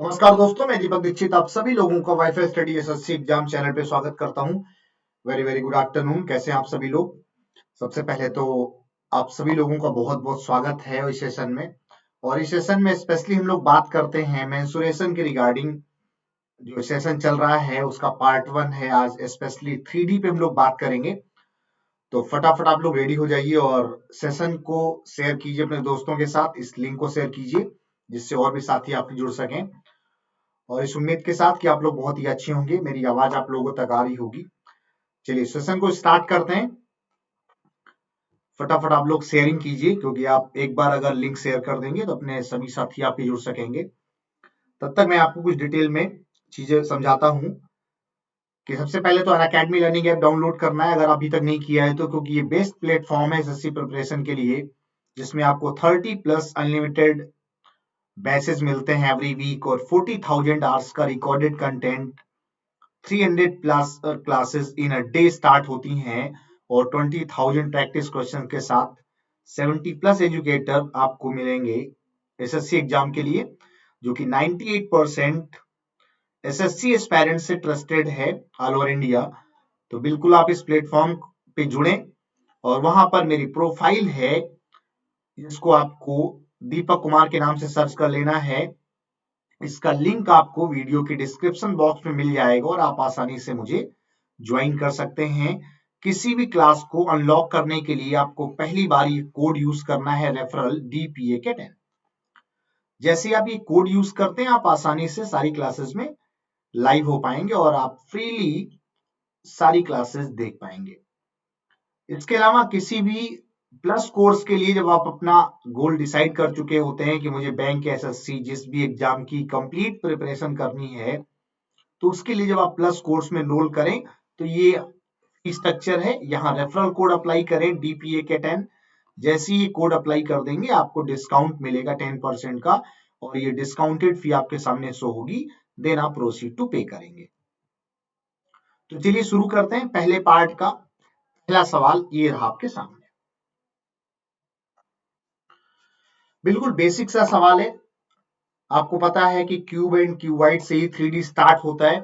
नमस्कार दोस्तों, मैं दीपक दीक्षित आप सभी लोगों का wifi study SSC exam channel पे स्वागत करता हूं। Very very good afternoon. कैसे हैं आप सभी लोग? सबसे पहले तो आप सभी लोगों का बहुत बहुत स्वागत है इस सेशन में। और इस सेशन में स्पेशली हम लोग बात करते हैं मेंसुरेशन के रिगार्डिंग। जो सेशन चल रहा है उसका पार्ट 1 है। आज स्पेशली 3D पे हम लोग बात करेंगे। तो फटाफट आप लोग रेडी हो जाइए और सेशन को शेयर कीजिए अपने दोस्तों के साथ। इस लिंक को शेयर कीजिए जिससे और भी साथी आपके जुड़ सकें, और इस उम्मीद के साथ कि आप लोग बहुत ही अच्छे होंगे। मेरी आवाज आप लोगों तक आ रही होगी। चलिए सेशन को स्टार्ट करते हैं। फटाफट आप लोग शेयरिंग कीजिए, क्योंकि आप एक बार अगर लिंक शेयर कर देंगे तो अपने सभी साथी आपके जुड़ सकेंगे। तब तक मैं आपको कुछ डिटेल में चीजें समझाता हूं कि सबसे पहले तो अनअकैडमी लर्निंग ऐप डाउनलोड करना है अगर अभी तक नहीं किया है तो, क्योंकि ये बेस्ट प्लेटफॉर्म है एसएससी प्रिपरेशन के लिए, जिसमें आपको 30+ अनलिमिटेड बैचेस मिलते हैं एवरी वीक, और 40,000 आवर्स का recorded content, 300 plus classes in a day start होती हैं, और 20,000 प्रैक्टिस क्वेश्चन के साथ 70+ एजुकेटर आपको मिलेंगे एसएससी एग्जाम के लिए, जो कि 98% एसएससी एस्पायरेंट से ट्रस्टेड है ऑल ओवर इंडिया। तो बिल्कुल आप इस प्लेटफॉर्म पे जुड़ें, और वहां पर मेरी प्रोफाइल है जिसको आपको दीपक कुमार के नाम से सर्च कर लेना है। इसका लिंक आपको वीडियो के डिस्क्रिप्शन बॉक्स में मिल जाएगा और आप आसानी से मुझे ज्वाइन कर सकते हैं। किसी भी क्लास को अनलॉक करने के लिए आपको पहली बार ये कोड यूज करना है, रेफरल DPA के 10। जैसे आप ये कोड यूज करते हैं आप आसानी से सारी क्लासेस में लाइव हो पाएंगे और आप फ्रीली सारी क्लासेस देख पाएंगे। इसके अलावा किसी भी प्लस कोर्स के लिए जब आप अपना गोल डिसाइड कर चुके होते हैं कि मुझे बैंक या एसएससी जिस भी एग्जाम की कंप्लीट प्रिपरेशन करनी है, तो उसके लिए जब आप प्लस कोर्स में एनरोल करें तो ये स्ट्रक्चर है। यहाँ रेफरल कोड अप्लाई करें DPA के 10। जैसे ही कोड अप्लाई कर देंगे आपको डिस्काउंट मिलेगा 10% का, और ये डिस्काउंटेड फी आपके सामने शो होगी। देन आप प्रोसीड टू पे करेंगे। तो चलिए शुरू करते हैं पहले पार्ट का। पहला सवाल ये रहा आपके सामने। बिल्कुल बेसिक सा सवाल है। आपको पता है कि क्यूब एंड क्यूबाइड से ही 3D स्टार्ट होता है।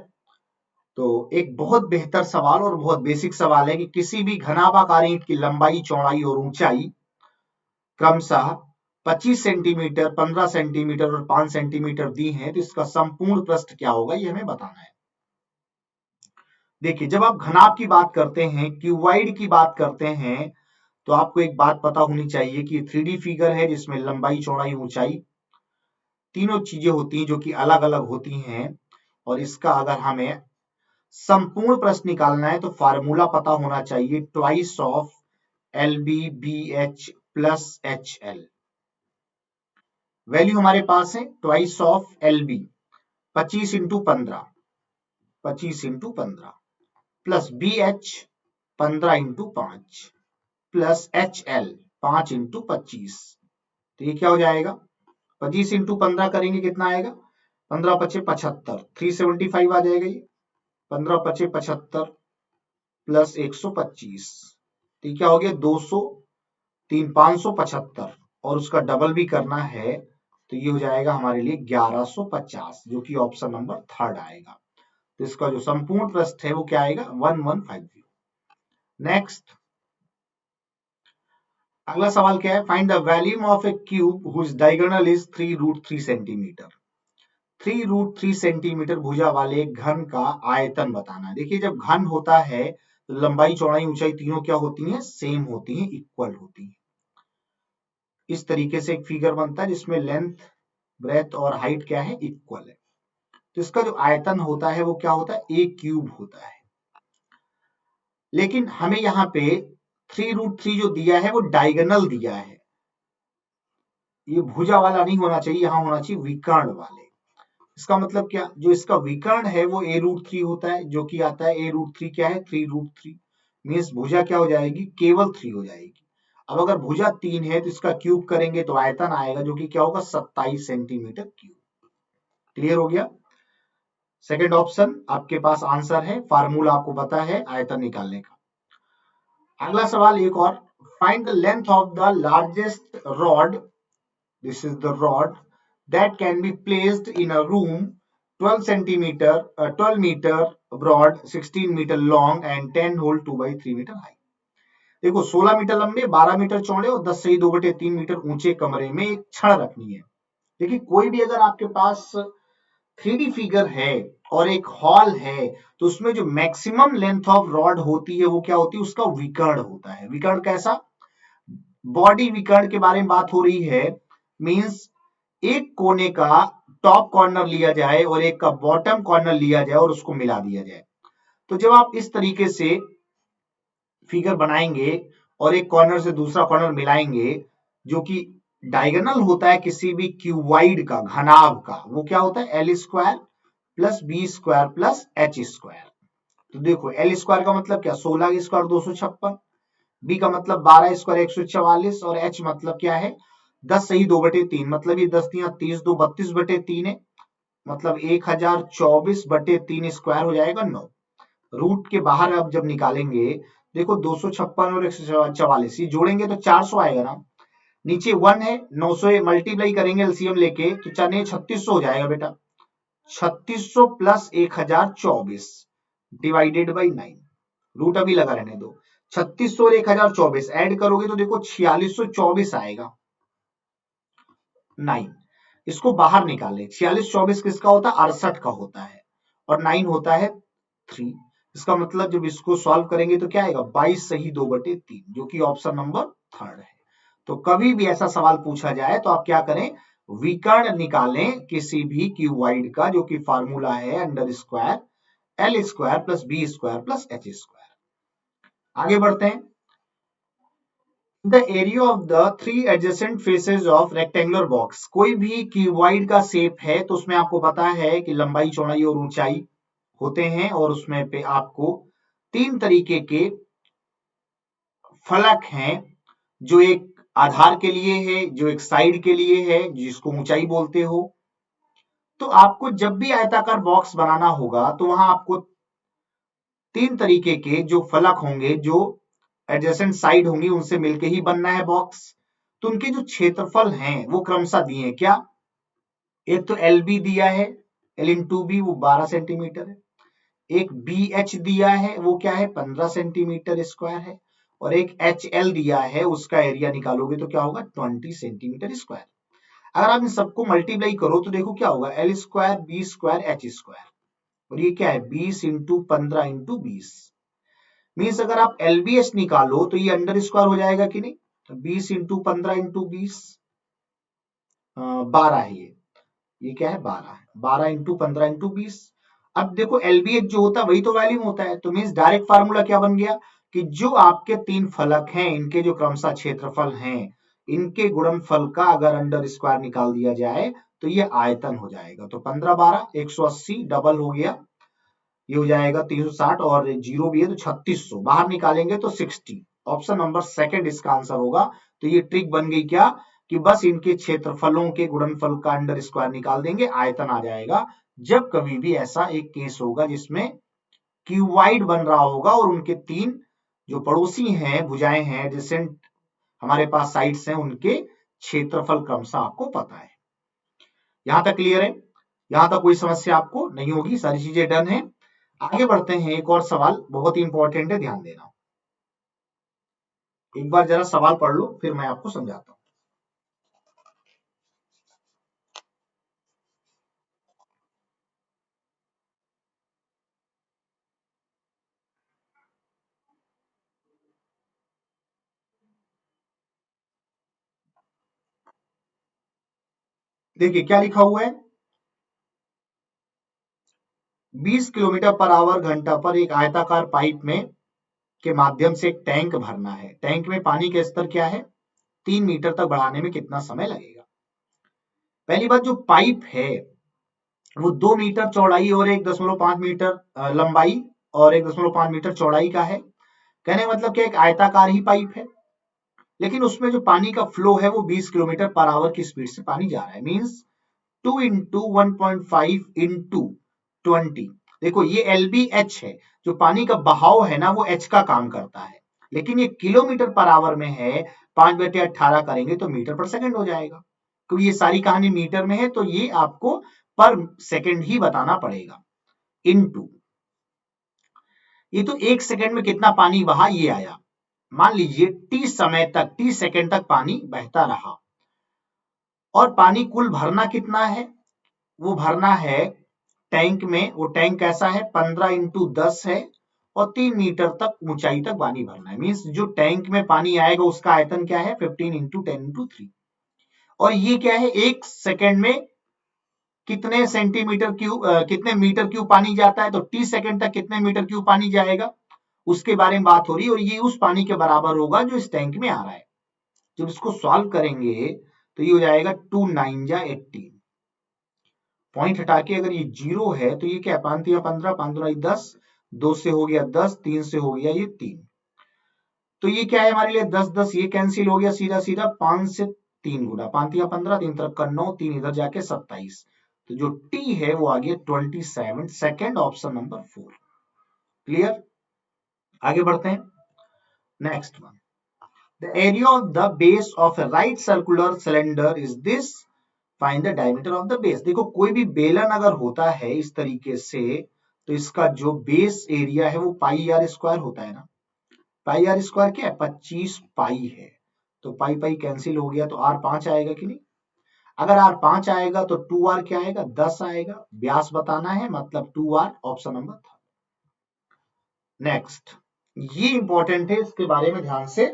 तो एक बहुत बेहतर सवाल और बहुत बेसिक सवाल है कि किसी भी घनाभाकार ईंट की लंबाई, चौड़ाई और ऊंचाई क्रमशः 25 सेंटीमीटर, 15 सेंटीमीटर और 5 सेंटीमीटर दी है, तो इसका संपूर्ण प्रस्थ क्या होगा ये हमें बताना है। देखिए, जब आप घनाभ की बात करते हैं, क्यूबाइड की बात करते हैं, तो आपको एक बात पता होनी चाहिए कि 3D फिगर है जिसमें लंबाई, चौड़ाई, ऊंचाई तीनों चीजें होती हैं जो कि अलग अलग होती हैं। और इसका अगर हमें संपूर्ण प्रश्न निकालना है तो फार्मूला पता होना चाहिए, twice of LB/BH plus HL। Value हमारे पास है twice of LB 25 × 15, 25 × 15 plus BH 15 × 5 plus HL 5 × 25। तो ये क्या हो जाएगा? 25 × 15 करेंगे कितना आएगा? 15×5 = 75, 375 आ जाएगा ये। 15×5 = 75 प्लस 125, तो क्या हो गया? 200, 3 575, और उसका डबल भी करना है तो ये हो जाएगा हमारे लिए 1150, जो कि ऑप्शन नंबर 3 आएगा। तो इसका जो संपूर्ण प्रस्थ है वो क्या आएगा? 1150। नेक्स्ट, अगला सवाल क्या है? Find the volume of a cube whose diagonal is 3√3 centimetre. 3√3 centimetre भुजा वाले घन का आयतन बताना है। देखिए, जब घन होता है तो लंबाई, चौड़ाई, ऊंचाई तीनों क्या होती हैं? सेम होती हैं, इक्वल होती हैं। इस तरीके से एक फिगर बनता है जिसमें लेंथ, ब्रेथ और हाइट क्या है? इक्वल है। तो इसका जो आयतन होता है वो क्या होता है? ए क्यूब होता है। लेकिन हमें यहाँ पे 3√3 जो दिया है वो डायगोनल दिया है। ये भुजा वाला नहीं होना चाहिए, यहां होना चाहिए विकर्ण वाले। इसका मतलब क्या? जो इसका विकर्ण है वो A√3 होता है, जो कि आता है A√3 क्या है? 3√3। मीन्स भुजा क्या हो जाएगी? केवल 3 हो जाएगी। अब अगर भुजा 3 है तो इसका क्यूब करेंगे तो आयतन आएगा, जो कि क्या होगा? 27 सेंटीमीटर क्यूब। क्लियर हो गया? सेकेंड ऑप्शन आपके पास आंसर है। फार्मूला आपको पता है आयतन निकालने का। अगला सवाल एक और, find the length of the largest rod, this is the rod that can be placed in a room 12 meter broad, 16 meter long and 10 hole 2 by 3 meter high। देखो 16 मीटर लंबे, 12 मीटर चौड़े और 10 सही 2/3 मीटर ऊंचे कमरे में एक छड़ रखनी है। देखिए कोई भी अगर आपके पास 3D फिगर है और एक हॉल है तो उसमें जो मैक्सिमम लेंथ ऑफ रॉड होती है वो क्या होती है, उसका विकर्ण होता है। विकर्ण कैसा, बॉडी विकर्ण के बारे में बात हो रही है। मींस एक कोने का टॉप कॉर्नर लिया जाए और एक का बॉटम कॉर्नर लिया जाए और उसको मिला दिया जाए। तो जब आप इस तरीके से फिगर बनाएंगे और एक कॉर्नर से दूसरा कॉर्नर मिलाएंगे, जो कि डायगोनल होता है किसी भी क्यूबाइड का, घनाभ का, वो क्या होता है L square plus B square plus H square. तो देखो एल स्क्वायर का मतलब क्या, 16 स्क्वायर 256, बी का मतलब 12 स्क्वायर 144 और एच मतलब क्या है 10 सही 2/3, मतलब ये 10 तियां 30, 2 32/3 है, मतलब 1024/3 स्क्वायर हो जाएगा 9। रूट के बाहर अब जब निकालेंगे, देखो 256 और 144 ये जोड़ेंगे तो 400 आएगा ना, नीचे 1 है, 900 मल्टीप्लाई करेंगे एलसीएम लेके तो 3600 हो जाएगा बेटा। 3600 प्लस 1024 डिवाइडेड बाई 9, रूट अभी लगा रहने दो। 3600 और 1024 ऐड करोगे तो देखो 4624 आएगा 9। इसको बाहर निकाले, 4624 किसका होता है 68 का होता है और 9 होता है 3। इसका मतलब जब इसको सॉल्व करेंगे तो क्या आएगा 22 सही 2/3, जो कि ऑप्शन नंबर 3 है। तो कभी भी ऐसा सवाल पूछा जाए तो आप क्या करें, विकर्ण निकालें किसी भी क्यूबॉइड का, जो कि फार्मूला है under square L square plus B square plus H square. आगे बढ़ते हैं। The area of the 3 adjacent faces of rectangular box, कोई भी क्यूबॉइड का शेप है तो उसमें आपको पता है कि लंबाई चौड़ाई और ऊंचाई होते हैं और उसमें पे आपको 3 तरीके के फलक हैं, जो एक आधार के लिए है, जो एक साइड के लिए है जिसको ऊंचाई बोलते हो। तो आपको जब भी आयताकार बॉक्स बनाना होगा तो वहां आपको 3 तरीके के जो फलक होंगे, जो एडजेसेंट साइड होंगी, उनसे मिलके ही बनना है बॉक्स। तो उनके जो क्षेत्रफल हैं वो क्रमशः दिए हैं क्या, एक तो एल बी दिया है, एल इन टू बी वो 12 सेंटीमीटर है, एक बी एच दिया है वो क्या है 15 सेंटीमीटर स्क्वायर है, और एक एच एल दिया है उसका एरिया निकालोगे तो क्या होगा 20 सेंटीमीटर स्क्वायर। अगर आप इन सबको मल्टीप्लाई करो तो देखो क्या होगा L square B square H square, और ये क्या है 20 इंटू 15 इंटू 20। मीन्स अगर आप एलबीएस निकालो तो ये अंडर स्क्वायर हो जाएगा कि नहीं, तो 20 इंटू 15 इंटू 20 12 है ये क्या है 12 है, 12 इंटू 15 इंटू 20। अब देखो एलबीएच जो होता है वही तो वैल्यूम होता है, तो मीन्स डायरेक्ट फार्मूला क्या बन गया कि जो आपके 3 फलक हैं इनके जो क्रमशः क्षेत्रफल हैं, इनके गुणनफल का अगर अंडर स्क्वायर निकाल दिया जाए तो ये आयतन हो जाएगा। तो 15 12 180 डबल हो गया, ये हो जाएगा 360 और जीरो भी है तो 3600, बाहर निकालेंगे तो 60। ऑप्शन नंबर सेकंड इसका आंसर होगा। तो ये ट्रिक बन गई क्या कि बस इनके क्षेत्रफलों के गुणनफल का अंडर स्क्वायर निकाल देंगे, आयतन आ जाएगा। जब कभी भी ऐसा एक केस होगा जिसमें क्यूबाइड बन रहा होगा और उनके 3 जो पड़ोसी हैं, भुजाएं हैं, एडजेसेंट हमारे पास साइड्स हैं, उनके क्षेत्रफल क्रमशः आपको पता है। यहां तक क्लियर है, यहां तक कोई समस्या आपको नहीं होगी, सारी चीजें डन है। आगे बढ़ते हैं, एक और सवाल बहुत ही इंपॉर्टेंट है, ध्यान देना। एक बार जरा सवाल पढ़ लो फिर मैं आपको समझाता हूं। देखिए क्या लिखा हुआ है, 20 किलोमीटर पर आवर घंटा पर एक आयताकार पाइप में के माध्यम से एक टैंक भरना है। टैंक में पानी का स्तर क्या है 3 मीटर तक बढ़ाने में कितना समय लगेगा। पहली बात, जो पाइप है वो 2 मीटर चौड़ाई और 1.5 मीटर लंबाई और 1.5 मीटर चौड़ाई का है। कहने का मतलब क्या, एक आयताकार ही पाइप है, लेकिन उसमें जो पानी का फ्लो है वो 20 किलोमीटर पर आवर की स्पीड से पानी जा रहा है। Means 2 into 1.5 into 20। देखो ये एल बी एच है, जो पानी का बहाव है ना वो एच का काम करता है, लेकिन ये किलोमीटर पर आवर में है, 5/18 करेंगे तो मीटर पर सेकंड हो जाएगा। क्योंकि ये सारी कहानी मीटर में है तो ये आपको पर सेकंड ही बताना पड़ेगा। इनटू ये तो 1 सेकंड में कितना पानी बहा ये आया। मान लीजिए टी समय तक, टी सेकंड तक पानी बहता रहा और पानी कुल भरना कितना है, वो भरना है टैंक में। वो टैंक कैसा है, 15 × 10 है और 3 मीटर तक ऊंचाई तक पानी भरना है। मीन्स जो टैंक में पानी आएगा उसका आयतन क्या है, 15 × 10 × 3। और ये क्या है, 1 सेकंड में कितने सेंटीमीटर क्यूब कितने मीटर क्यूब पानी जाता है, तो टी सेकंड तक कितने मीटर क्यूब पानी जाएगा उसके बारे में बात हो रही है। और ये उस पानी के बराबर होगा जो इस टैंक में आ रहा है। जब इसको सॉल्व करेंगे तो ये हो जाएगा 2 9 जा 18। पॉइंट हटा के अगर ये 0 है तो ये क्या, 5 × 15, 5 × 10, 2 से हो गया 10, 3 से हो गया ये 3। तो ये क्या है हमारे लिए, 10 10 ये कैंसिल हो गया सीधा सीधा, 5 से 3 गुना, 5 × 15, 3 तरफ का 9, 3 इधर जाके 27। तो जो टी है वो आ गया 27 सेकेंड, ऑप्शन नंबर 4। क्लियर, आगे बढ़ते हैं। Next one, the area of the base of A right circular cylinder is this, find the diameter of the base. देखो कोई भी बेलन अगर होता है इस तरीके से तो इसका जो बेस एरिया है वो पाई आर स्क्वायर होता है ना। पाई आर स्क्वायर क्या है, 25 पाई है। तो पाई पाई कैंसिल हो गया तो आर 5 आएगा कि नहीं। अगर आर 5 आएगा तो 2r क्या आएगा, 10 आएगा। व्यास बताना है मतलब 2r, ऑप्शन नंबर था। नेक्स्ट, ये इंपॉर्टेंट है, इसके बारे में ध्यान से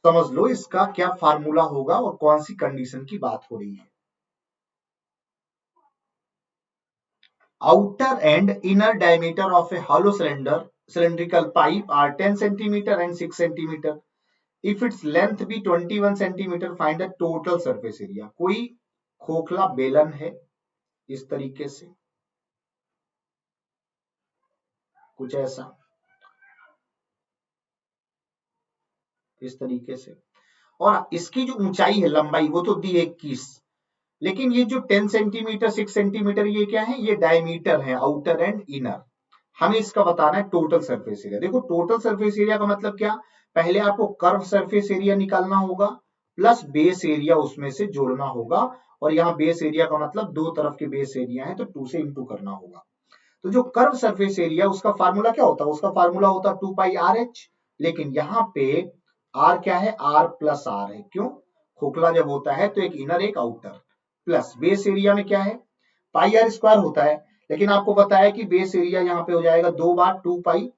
समझ लो इसका क्या फार्मूला होगा और कौन सी कंडीशन की बात हो रही है। Outer and inner diameter of a hollow cylindrical pipe are 10 centimeter and 6 centimeter. If its length be 21 centimeter, find the total surface area. कोई खोखला बेलन है इस तरीके से, कुछ ऐसा, इस तरीके से, और इसकी जो ऊंचाई है, लंबाई, वो तो दी 21, लेकिन ये जो 10 सेंटीमीटर 6 सेंटीमीटर ये क्या है, ये डायमीटर है, आउटर एंड इनर। हमें इसका बताना है टोटल सरफेस एरिया। देखो टोटल सरफेस एरिया का मतलब क्या, पहले आपको कर्व सरफेस एरिया निकालना होगा प्लस बेस एरिया उसमें से जोड़ना होगा। और यहाँ बेस एरिया का मतलब दो तरफ के बेस एरिया है तो 2 से इंटू करना होगा। तो जो कर्व सरफेस एरिया उसका फार्मूला क्या होता है, उसका फार्मूला होता है 2 पाई आर एच। लेकिन यहाँ पे आर क्या है, आर प्लस आर है। क्यों, खोखला जब होता है तो एक इनर एक आउटर, प्लस बेस एरिया में क्या है, पाई आर स्क्वायर होता है। लेकिन आपको पता है कि बेस एरिया यहाँ पे हो जाएगा 2 बार 2 पाई,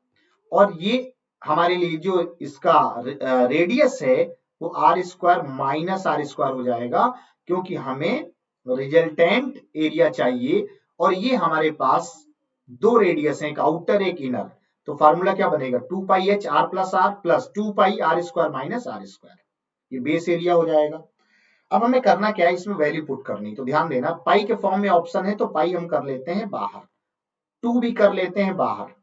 और ये हमारे लिए जो इसका रेडियस है वो R square minus R square हो जाएगा, क्योंकि हमें रिजल्टेंट एरिया चाहिए। और ये हमारे पास दो रेडियस है, एक आउटर एक इनर। तो फार्मूला क्या बनेगा, 2 pi H R plus 2 pi R square minus R square. ये बेस एरिया हो जाएगा। अब हमें करना क्या है, इसमें वैल्यू पुट करनी। तो ध्यान देना, पाई के फॉर्म में ऑप्शन है तो पाई हम कर लेते हैं बाहर, 2 भी कर लेते हैं बाहर।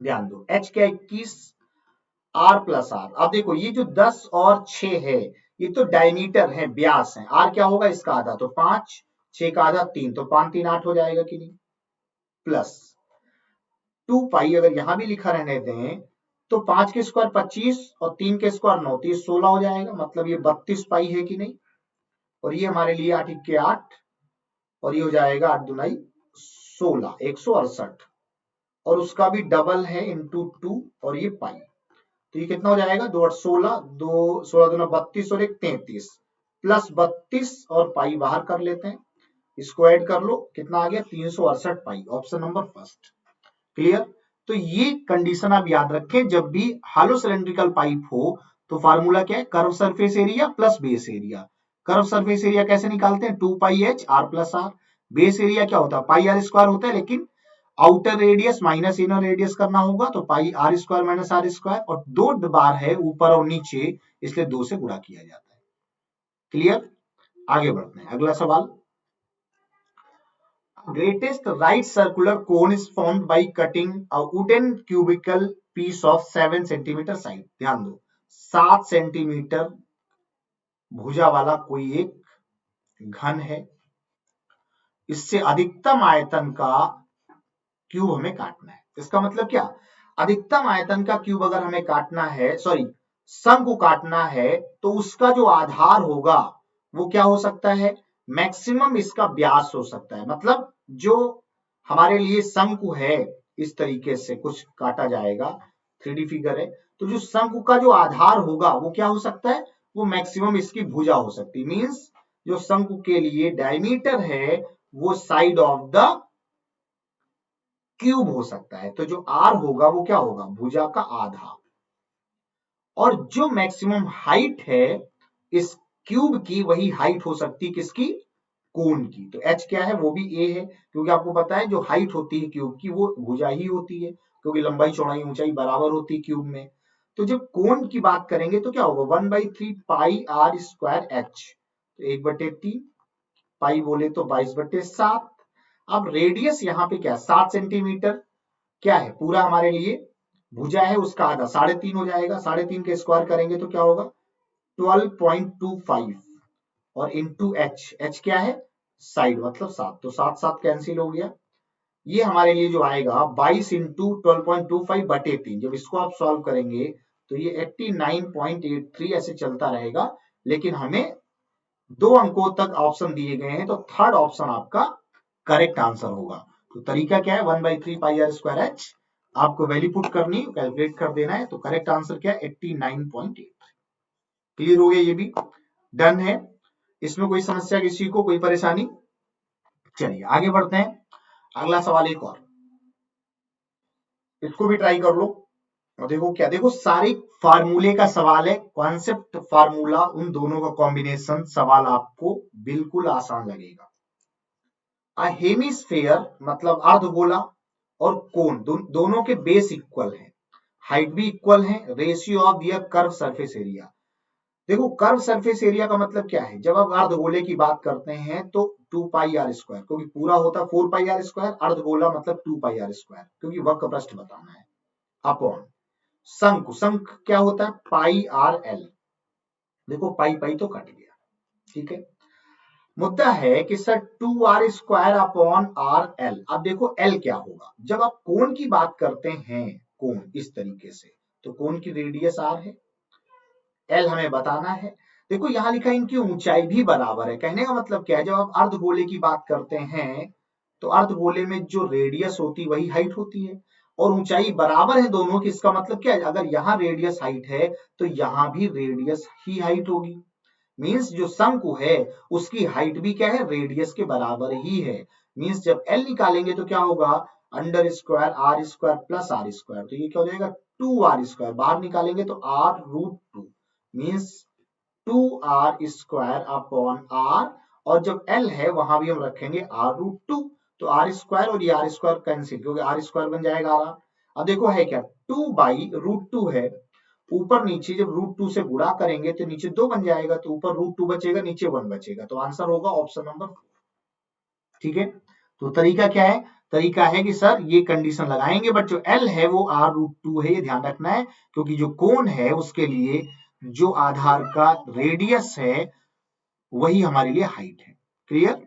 ध्यान दो, एच क्या 21, आर प्लस आर। अब देखो ये जो 10 और 6 है ये तो डायमीटर है, व्यास है। आर क्या होगा, इसका आधा, तो 5, 6 का आधा 3, तो 5 3 8 हो जाएगा कि नहीं, प्लस 2 पाई अगर यहां भी लिखा रहने दें तो 5 के स्क्वायर 25 और 3 के स्क्वायर 9, 16 हो जाएगा। मतलब ये 32 पाई है कि नहीं। और ये हमारे लिए 8 के 8, और ये हो जाएगा 8 दूनाई 16, 168। और उसका भी डबल है इंटू 2, और ये पाई। तो ये कितना हो जाएगा, 2 8 16, 2 16 दूना 32 और 1 33, प्लस 32 और पाई बाहर कर लेते हैं, इसको ऐड कर लो, कितना आ गया 368 पाई, ऑप्शन नंबर फर्स्ट। क्लियर। तो ये कंडीशन आप याद रखें, जब भी हॉलो सिलेंड्रिकल पाइप हो तो फार्मूला क्या है, curve surface area plus base area. Curve surface area कैसे निकालते हैं, 2 pi H R plus R. Base area क्या होता है, पाई आर स्क्वायर होता है, लेकिन outer radius minus inner radius करना होगा तो pi R square minus R square, और 2 बार है ऊपर और नीचे इसलिए 2 से गुणा किया जाता है। क्लियर, आगे बढ़ते हैं, अगला सवाल। Greatest right circular cone is formed by cutting a wooden cubical piece of 7 centimeter side. ध्यान दो, 7 सेंटीमीटर भुजा वाला कोई एक घन है, इससे अधिकतम आयतन का क्यूब हमें काटना है। इसका मतलब क्या, अधिकतम आयतन का क्यूब अगर हमें काटना है, सॉरी सम को काटना है, तो उसका जो आधार होगा वो क्या हो सकता है, मैक्सिमम इसका व्यास हो सकता है। मतलब जो हमारे लिए शंकु है, इस तरीके से कुछ काटा जाएगा, 3D फिगर है, तो जो शंकु का जो आधार होगा वो क्या हो सकता है, वो मैक्सिमम इसकी भुजा हो सकती है। मींस जो शंकु के लिए डायमीटर है वो साइड ऑफ द क्यूब हो सकता है। तो जो आर होगा वो क्या होगा, भुजा का आधा। और जो मैक्सिमम हाइट है इस क्यूब की, वही हाइट हो सकती है किसकी, कोन की। तो एच क्या है, वो भी ए है, क्योंकि आपको पता है जो हाइट होती है क्यूब की वो भुजा ही होती है, क्योंकि लंबाई चौड़ाई ऊंचाई बराबर होती है क्यूब में। तो जब कोन की बात करेंगे तो क्या होगा, 1/3 पाई आर स्क्वायर एच, तो 1/3 पाई बोले तो 22/7। अब रेडियस यहाँ पे क्या, 7 सेंटीमीटर क्या है, पूरा हमारे लिए भुजा है, उसका आधा 3.5 हो जाएगा। 3.5 के स्क्वायर करेंगे तो क्या होगा, 12.25 और इंटू एच, एच क्या है, साइड मतलब 7, तो 7 7 कैंसिल हो गया। ये हमारे लिए जो आएगा 22 इंटू 12.25/3। जब इसको आप सॉल्व करेंगे तो ये 89.83 ऐसे चलता रहेगा, लेकिन हमें 2 अंकों तक ऑप्शन दिए गए हैं, तो थर्ड ऑप्शन आपका करेक्ट आंसर होगा। तो तरीका क्या है, 1/3 पाई आर स्क्वायर एच, आपको वैल्यू पुट करनी है, कैलकुलेट कर देना है। तो करेक्ट आंसर क्या है, 89.83। क्लियर हो गया, ये भी डन है। इसमें कोई समस्या किसी को, कोई परेशानी? चलिए आगे बढ़ते हैं। अगला सवाल एक और, इसको भी ट्राई कर लो। और देखो क्या, देखो सारी फार्मूले का सवाल है, कॉन्सेप्ट फार्मूला उन दोनों का कॉम्बिनेशन, सवाल आपको बिल्कुल आसान लगेगा। अ हेमिस्फेयर मतलब अर्धगोला और कोन दोनों के बेस इक्वल हैं, हाइट भी इक्वल है, ratio of their curve surface area. देखो कर्व सरफेस एरिया का मतलब क्या है, जब आप अर्धगोले की बात करते हैं तो 2 पाई आर स्क्वायर, क्योंकि पूरा होता है 4 पाई आर स्क्वायर, अर्धगोला मतलब 2 पाई आर स्क्वायर, क्योंकि वक्र पृष्ठ बताना है, अपॉन शंकु, शंकु क्या होता है, पाई आर एल। देखो पाई पाई तो कट गया, ठीक है। मुद्दा है कि sir 2r square upon R L. अब देखो एल क्या होगा, जब आप कोण की बात करते हैं, कोण इस तरीके से, तो कोण की रेडियस आर है, एल हमें बताना है। देखो यहां लिखा है इनकी ऊंचाई भी बराबर है, कहने का मतलब क्या है, जब आप अर्धगोले की बात करते हैं तो अर्धगोले में जो रेडियस होती है वही हाइट होती है, और ऊंचाई बराबर है दोनों की। इसका मतलब क्या है, अगर यहाँ रेडियस हाइट है तो यहाँ भी रेडियस ही हाइट होगी। मींस जो शंकु है उसकी हाइट भी क्या है, रेडियस के बराबर ही है। मींस जब एल निकालेंगे तो क्या होगा, under square R square plus R square, तो ये क्या हो जाएगा 2r स्क्वायर, बाहर निकालेंगे तो r√2 means 2r square upon are, और जब एल है वहां भी हम रखेंगे r√2, तो आर स्क्वायर और ये आर स्क्वायर कैंसिल, क्योंकि आर स्क्वायर बन जाएगा आर। अब देखो है क्या, 2/√2 है, ऊपर नीचे जब √2 से गुणा करेंगे तो नीचे 2 बन जाएगा, तो ऊपर √2 बचेगा, नीचे 1 बचेगा, तो आंसर होगा ऑप्शन नंबर 4। ठीक है, तो तरीका क्या है, तरीका है कि सर ये कंडीशन लगाएंगे, बट जो एल है वो r√2 है, ये ध्यान रखना है, क्योंकि जो कोण है उसके लिए जो आधार का रेडियस है वही हमारे लिए हाइट है। क्लियर,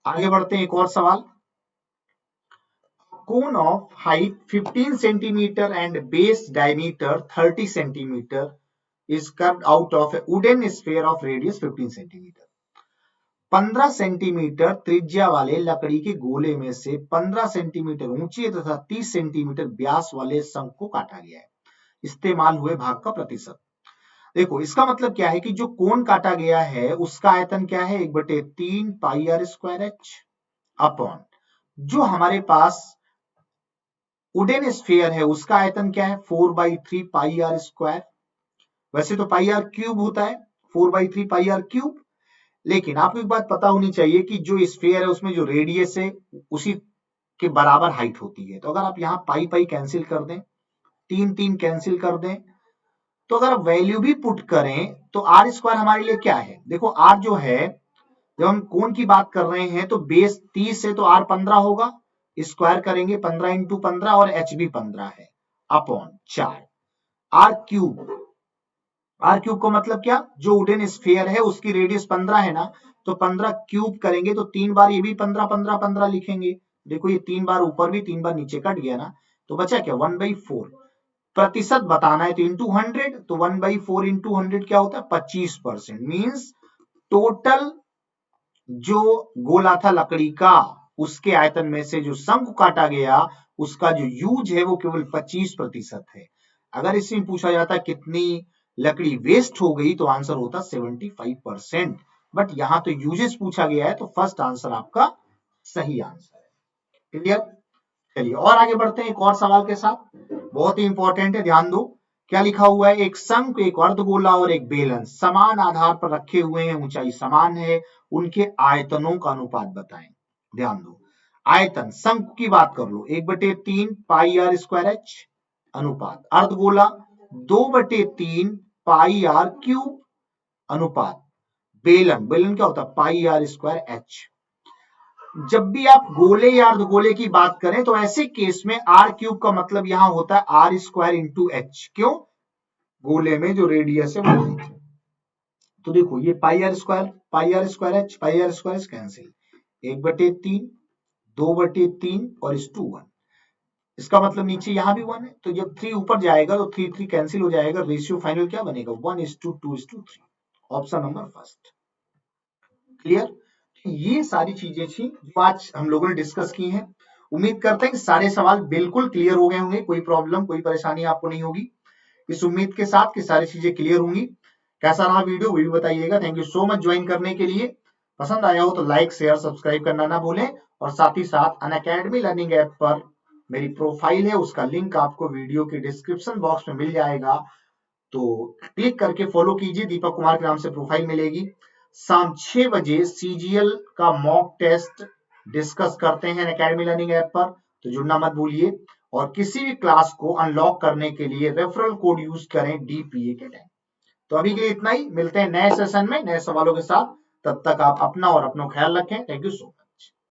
आगे बढ़ते हैं, एक और सवाल। Cone of height 15 centimetre and base diameter 30 centimetre is curved out of a wooden sphere of radius 15 centimetre. 15 centimetre त्रिज्या वाले लकड़ी के गोले में से 15 सेंटीमीटर ऊंचे तथा 30 सेंटीमीटर व्यास वाले शंख को काटा गया है। इस्तेमाल हुए भाग का प्रतिशत। देखो इसका मतलब क्या है कि जो कोण काटा गया है उसका आयतन क्या है, 1/3 पाई आर स्क्वायर एच अपॉन जो हमारे पास वुडन स्फीयर है उसका आयतन क्या है, 4/3 पाई आर स्क्वायर। वैसे तो पाई आर क्यूब होता है, 4/3 पाई आर क्यूब, लेकिन आपको एक बात पता होनी चाहिए कि जो स्फीयर है उसमें जो रेडियस है उसी के बराबर हाइट होती है। तो अगर आप यहाँ पाई पाई कैंसिल कर दें, 3 3 कैंसिल कर दें, तो अगर आप वैल्यू भी पुट करें तो आर स्क्वायर हमारे लिए क्या है, देखो आर जो है, जब हम कोण की बात कर रहे हैं तो बेस 30 है तो आर 15 होगा, स्क्वायर करेंगे 15 इंटू 15 और एच भी 15 है upon 4 R cube. R cube का मतलब क्या, जो वुडन स्फीयर है उसकी रेडियस 15 है ना, तो 15 क्यूब करेंगे तो 3 बार ये भी 15 15 15 लिखेंगे। देखो ये 3 बार ऊपर भी 3 बार नीचे कट गया ना, तो बचा क्या 1/4। प्रतिशत बताना है तो इंटू 100, तो 1/4 इंटू 100 क्या होता है 25%। मींस टोटल जो गोला था लकड़ी का, उसके आयतन में से जो शंकु काटा गया उसका जो यूज है वो केवल 25% है। अगर इसमें पूछा जाता कितनी लकड़ी वेस्ट हो गई तो आंसर होता 75%। बट यहां तो यूजेस पूछा गया है तो फर्स्ट आंसर आपका सही आंसर है। क्लियर? चलिए और आगे बढ़ते हैं एक और सवाल के साथ, बहुत ही इंपॉर्टेंट है, ध्यान दो। क्या लिखा हुआ है? एक शंख, एक अर्धगोला और एक बेलन समान आधार पर रखे हुए हैं, ऊंचाई समान है, उनके आयतनों का अनुपात बताएं। ध्यान दो, आयतन शंख की बात कर लो, 1/3 पाई आर स्क्वायर एच, अनुपात अर्धगोला 2/3 पाई आर क्यूब, अनुपात बेलन, बेलन क्या होता है? Pi R square H. जब भी आप गोले या अर्धगोले की बात करें तो ऐसे केस में आर क्यूब का मतलब यहां होता है आर स्क्वायर इंटू एच। क्यों? गोले में जो रेडियस है वो है। तो देखो ये pi R square H, pi R square cancel, 1/3, 2/3 और इस 2 1। इसका मतलब नीचे यहां भी 1 है, तो जब 3 ऊपर जाएगा तो 3 3 कैंसिल हो जाएगा, रेशियो फाइनल क्या बनेगा? 1:2:3। Option number first. क्लियर? ये सारी चीजें थी जो आज हम लोगों ने डिस्कस की हैं। उम्मीद करते हैं कि सारे सवाल बिल्कुल क्लियर हो गए होंगे, कोई प्रॉब्लम कोई परेशानी आपको नहीं होगी। इस उम्मीद के साथ कि सारी चीजें क्लियर होंगी। कैसा रहा वीडियो वो भी बताइएगा। Thank you so much join करने के लिए। पसंद आया हो तो लाइक शेयर सब्सक्राइब करना ना भूलें, और साथ ही साथ अनअकैडमी लर्निंग ऐप पर मेरी प्रोफाइल है, उसका लिंक आपको वीडियो के डिस्क्रिप्शन बॉक्स में मिल जाएगा, तो क्लिक करके फॉलो कीजिए। दीपक कुमार के नाम से प्रोफाइल मिलेगी। शाम 6 बजे सीजीएल का मॉक टेस्ट डिस्कस करते हैं अकेडमी लर्निंग ऐप पर, तो जुड़ना मत भूलिए। और किसी भी क्लास को अनलॉक करने के लिए रेफरल कोड यूज करें डीपीए के टाइम। तो अभी के लिए इतना ही, मिलते हैं नए सेशन में नए सवालों के साथ। तब तक आप अपना और अपना ख्याल रखें। Thank you so much.